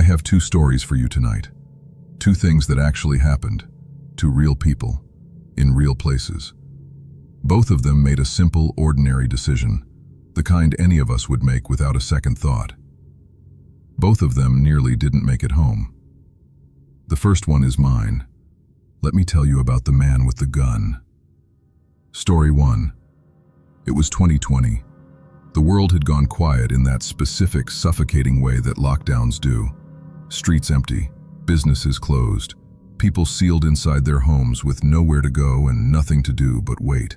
have two stories for you tonight. Two things that actually happened to real people in real places. Both of them made a simple, ordinary decision, the kind any of us would make without a second thought. Both of them nearly didn't make it home. The first one is mine. Let me tell you about the man with the gun. Story 1. It was 2020. The world had gone quiet in that specific, suffocating way that lockdowns do. Streets empty, businesses closed, people sealed inside their homes with nowhere to go and nothing to do but wait.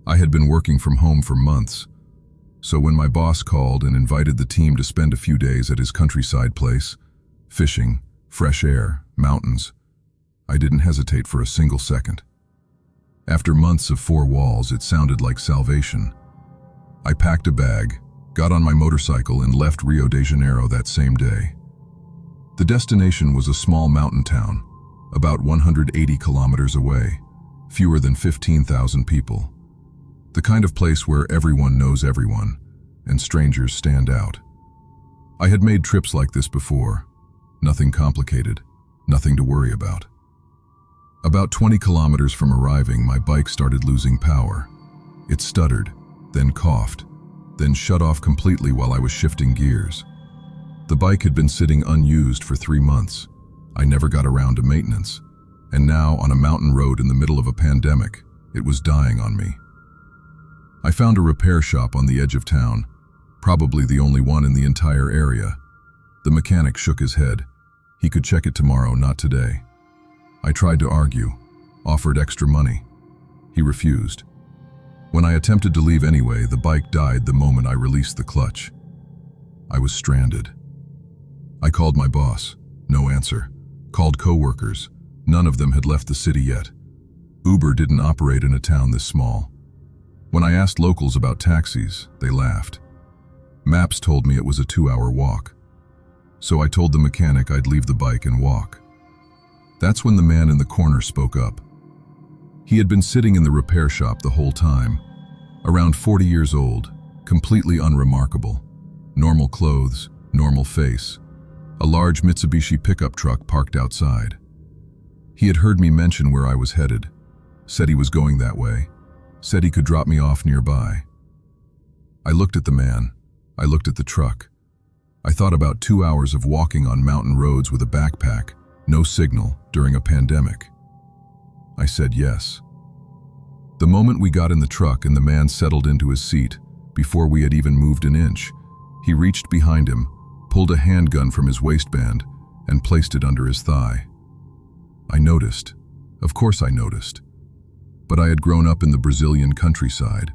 I had been working from home for months, so when my boss called and invited the team to spend a few days at his countryside place, fishing, fresh air, mountains, I didn't hesitate for a single second. After months of four walls, it sounded like salvation. I packed a bag, got on my motorcycle and left Rio de Janeiro that same day. The destination was a small mountain town, about 180 kilometers away, fewer than 15,000 people. The kind of place where everyone knows everyone, and strangers stand out. I had made trips like this before. Nothing complicated, nothing to worry about. About 20 kilometers from arriving, my bike started losing power. It stuttered, then coughed, then shut off completely while I was shifting gears. The bike had been sitting unused for 3 months. I never got around to maintenance, and now on a mountain road in the middle of a pandemic, it was dying on me. I found a repair shop on the edge of town, probably the only one in the entire area. The mechanic shook his head. He could check it tomorrow, not today. I tried to argue, offered extra money. He refused. When I attempted to leave anyway, the bike died the moment I released the clutch. I was stranded. I called my boss. No answer. Called coworkers. None of them had left the city yet. Uber didn't operate in a town this small. When I asked locals about taxis, they laughed. Maps told me it was a 2-hour walk. So I told the mechanic I'd leave the bike and walk. That's when the man in the corner spoke up. He had been sitting in the repair shop the whole time, around 40 years old, completely unremarkable. Normal clothes, normal face. A large Mitsubishi pickup truck parked outside. He had heard me mention where I was headed, said he was going that way, said he could drop me off nearby. I looked at the man. I looked at the truck. I thought about 2 hours of walking on mountain roads with a backpack, no signal, during a pandemic. I said yes. The moment we got in the truck and the man settled into his seat, before we had even moved an inch, he reached behind him, pulled a handgun from his waistband, and placed it under his thigh. I noticed. Of course I noticed. But I had grown up in the Brazilian countryside.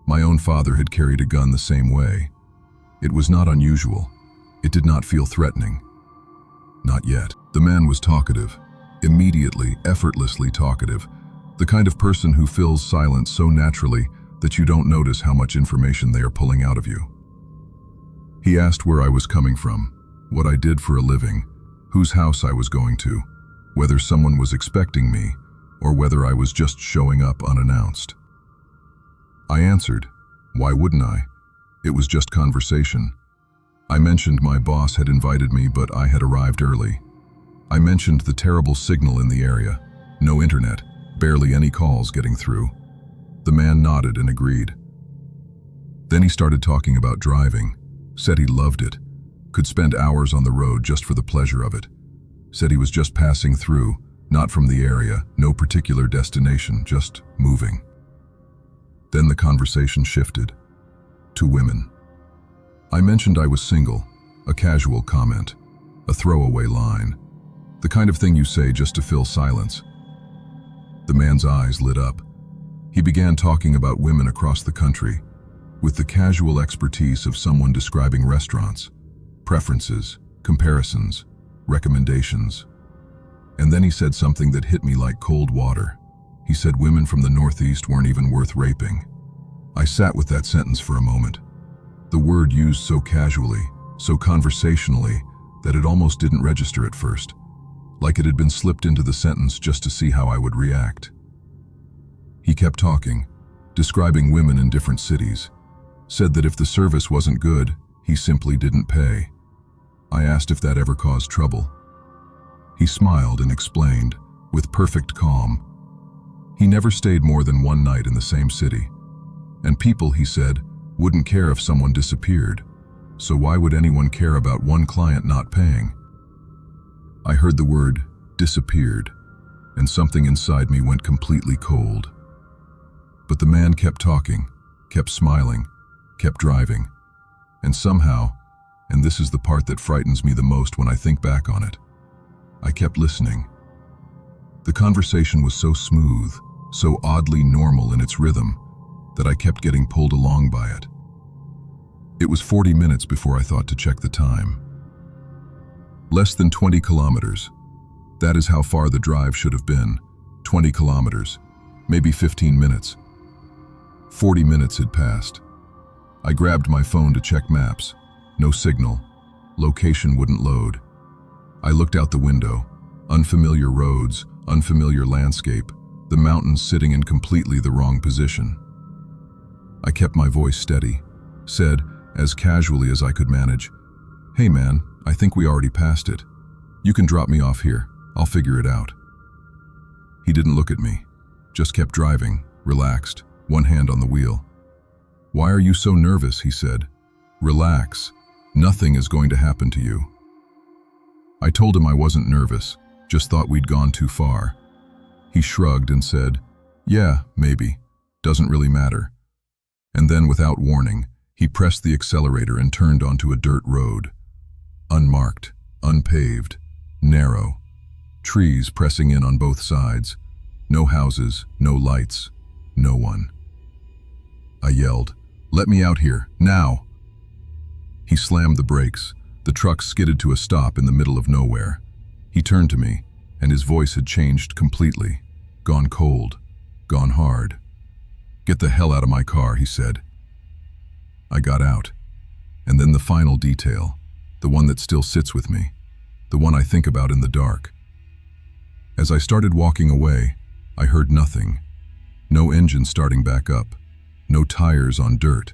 My own father had carried a gun the same way. It was not unusual. It did not feel threatening. Not yet. The man was talkative. Immediately, effortlessly talkative. The kind of person who fills silence so naturally that you don't notice how much information they are pulling out of you. He asked where I was coming from, what I did for a living, whose house I was going to, whether someone was expecting me, or whether I was just showing up unannounced. I answered, why wouldn't I? It was just conversation. I mentioned my boss had invited me, but I had arrived early. I mentioned the terrible signal in the area. No internet, barely any calls getting through. The man nodded and agreed. Then he started talking about driving, said he loved it, could spend hours on the road just for the pleasure of it. Said he was just passing through, not from the area, no particular destination, just moving. Then the conversation shifted to women. I mentioned I was single, a casual comment, a throwaway line, the kind of thing you say just to fill silence. The man's eyes lit up. He began talking about women across the country, with the casual expertise of someone describing restaurants, preferences, comparisons, recommendations. And then he said something that hit me like cold water. He said women from the Northeast weren't even worth raping. I sat with that sentence for a moment. The word used so casually, so conversationally, that it almost didn't register at first, like it had been slipped into the sentence just to see how I would react. He kept talking, describing women in different cities, said that if the service wasn't good, he simply didn't pay. I asked if that ever caused trouble. He smiled and explained, with perfect calm. He never stayed more than one night in the same city. And people, he said, wouldn't care if someone disappeared. So why would anyone care about one client not paying? I heard the word disappeared, and something inside me went completely cold. But the man kept talking, kept smiling, kept driving. And somehow, and this is the part that frightens me the most when I think back on it, I kept listening. The conversation was so smooth, so oddly normal in its rhythm, that I kept getting pulled along by it. It was 40 minutes before I thought to check the time. Less than 20 kilometers. That is how far the drive should have been. 20 kilometers, maybe 15 minutes. 40 minutes had passed. I grabbed my phone to check maps. No signal. Location wouldn't load. I looked out the window. Unfamiliar roads, unfamiliar landscape, the mountains sitting in completely the wrong position. I kept my voice steady, said, as casually as I could manage, "Hey man, I think we already passed it. You can drop me off here. I'll figure it out." He didn't look at me, just kept driving, relaxed, one hand on the wheel. "Why are you so nervous?" he said. "Relax. Nothing is going to happen to you." I told him I wasn't nervous, just thought we'd gone too far. He shrugged and said, "Yeah, maybe. Doesn't really matter." And then, without warning, he pressed the accelerator and turned onto a dirt road. Unmarked, unpaved, narrow. Trees pressing in on both sides. No houses, no lights, no one. I yelled, "Let me out here, now!" He slammed the brakes. The truck skidded to a stop in the middle of nowhere. He turned to me, and his voice had changed completely. Gone cold, gone hard. "Get the hell out of my car," he said. I got out. And then the final detail, the one that still sits with me, the one I think about in the dark. As I started walking away, I heard nothing. No engine starting back up, no tires on dirt.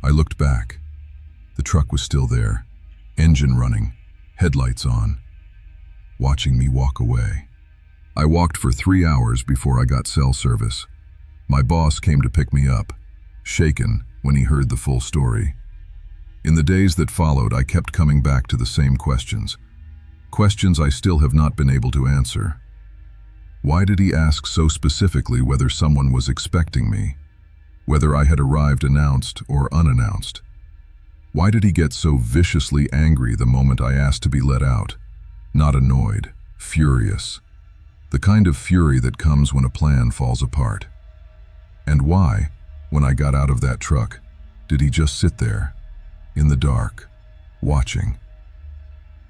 I looked back. The truck was still there, engine running, headlights on, watching me walk away. I walked for 3 hours before I got cell service. My boss came to pick me up, shaken when he heard the full story. In the days that followed, I kept coming back to the same questions. Questions I still have not been able to answer. Why did he ask so specifically whether someone was expecting me? Whether I had arrived announced or unannounced? Why did he get so viciously angry the moment I asked to be let out? Not annoyed, furious. The kind of fury that comes when a plan falls apart. And why, when I got out of that truck, did he just sit there, in the dark, watching?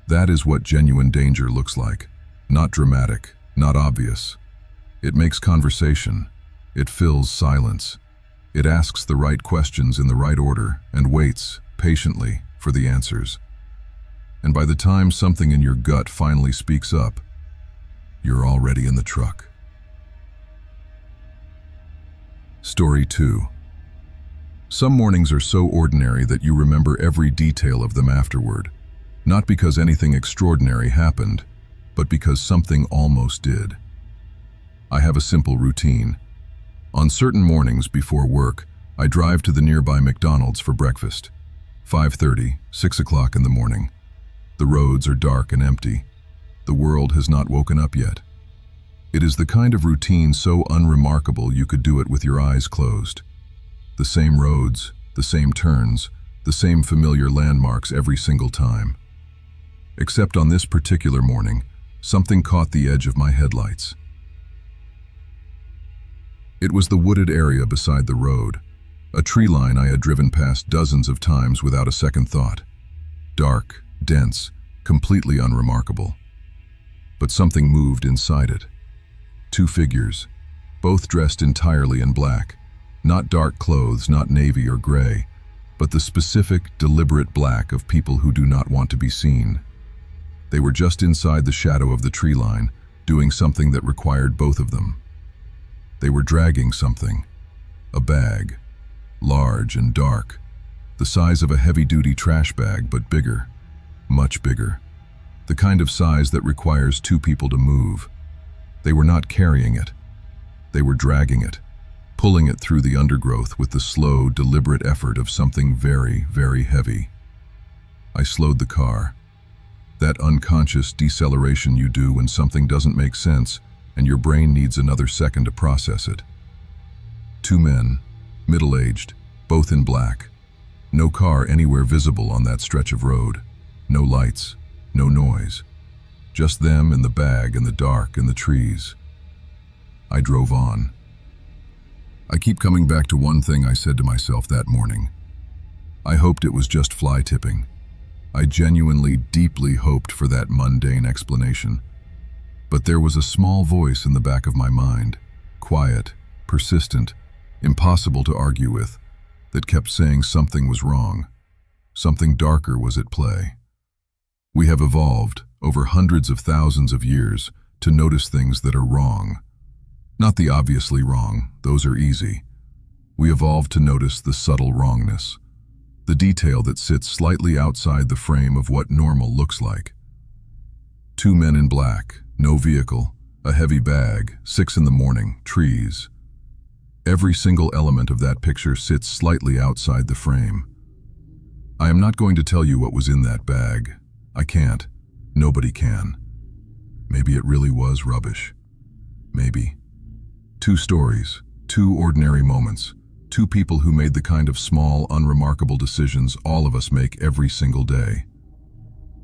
That is what genuine danger looks like. Not dramatic, not obvious. It makes conversation. It fills silence. It asks the right questions in the right order and waits, patiently, for the answers. And by the time something in your gut finally speaks up, you're already in the truck. Story 2. Some mornings are so ordinary that you remember every detail of them afterward, not because anything extraordinary happened, but because something almost did. I have a simple routine. On certain mornings before work, I drive to the nearby McDonald's for breakfast. 5:30, 6 o'clock in the morning. The roads are dark and empty. The world has not woken up yet. It is the kind of routine so unremarkable you could do it with your eyes closed. The same roads, the same turns, the same familiar landmarks every single time. Except on this particular morning, something caught the edge of my headlights. It was the wooded area beside the road, a tree line I had driven past dozens of times without a second thought. Dark, dense, completely unremarkable. But something moved inside it. 2 figures, both dressed entirely in black. Not dark clothes, not navy or gray, but the specific, deliberate black of people who do not want to be seen. They were just inside the shadow of the tree line, doing something that required both of them. They were dragging something. A bag. Large and dark. The size of a heavy-duty trash bag, but bigger. much bigger. The kind of size that requires two people to move. They were not carrying it. They were dragging it, pulling it through the undergrowth with the slow, deliberate effort of something very, very heavy. I slowed the car. That unconscious deceleration you do when something doesn't make sense and your brain needs another second to process it. Two men, middle-aged, both in black. No car anywhere visible on that stretch of road. No lights, no noise. Just them and the bag in the dark and the trees. I drove on. I keep coming back to one thing I said to myself that morning. I hoped it was just fly tipping. I genuinely, deeply hoped for that mundane explanation. But there was a small voice in the back of my mind, quiet, persistent, impossible to argue with, that kept saying something was wrong. Something darker was at play. We have evolved, over hundreds of thousands of years, to notice things that are wrong. Not the obviously wrong, those are easy. We evolved to notice the subtle wrongness, the detail that sits slightly outside the frame of what normal looks like. Two men in black, no vehicle, a heavy bag, 6 in the morning, trees. Every single element of that picture sits slightly outside the frame. I am not going to tell you what was in that bag. I can't. Nobody can. Maybe it really was rubbish. Maybe. Two stories, two ordinary moments, two people who made the kind of small, unremarkable decisions all of us make every single day.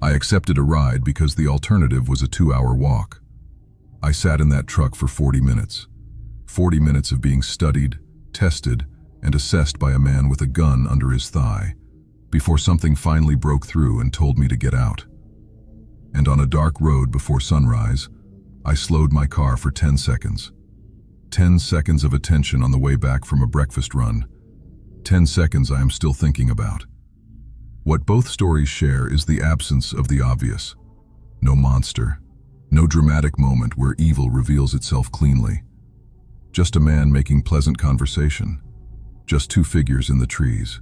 I accepted a ride because the alternative was a 2-hour walk. I sat in that truck for 40 minutes. 40 minutes of being studied, tested, and assessed by a man with a gun under his thigh, before something finally broke through and told me to get out. And on a dark road before sunrise, I slowed my car for 10 seconds. 10 seconds of attention on the way back from a breakfast run. 10 seconds I am still thinking about. What both stories share is the absence of the obvious. No monster. No dramatic moment where evil reveals itself cleanly. Just a man making pleasant conversation. Just two figures in the trees.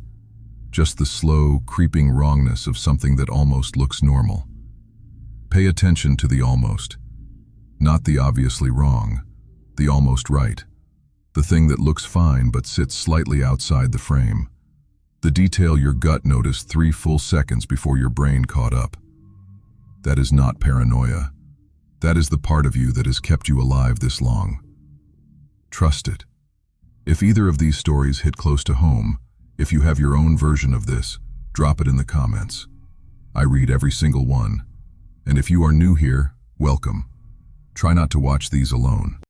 Just the slow, creeping wrongness of something that almost looks normal. Pay attention to the almost. Not the obviously wrong. The almost right. The thing that looks fine but sits slightly outside the frame. The detail your gut noticed 3 full seconds before your brain caught up. That is not paranoia. That is the part of you that has kept you alive this long. Trust it. If either of these stories hit close to home, if you have your own version of this, drop it in the comments. I read every single one. And if you are new here, welcome. Try not to watch these alone.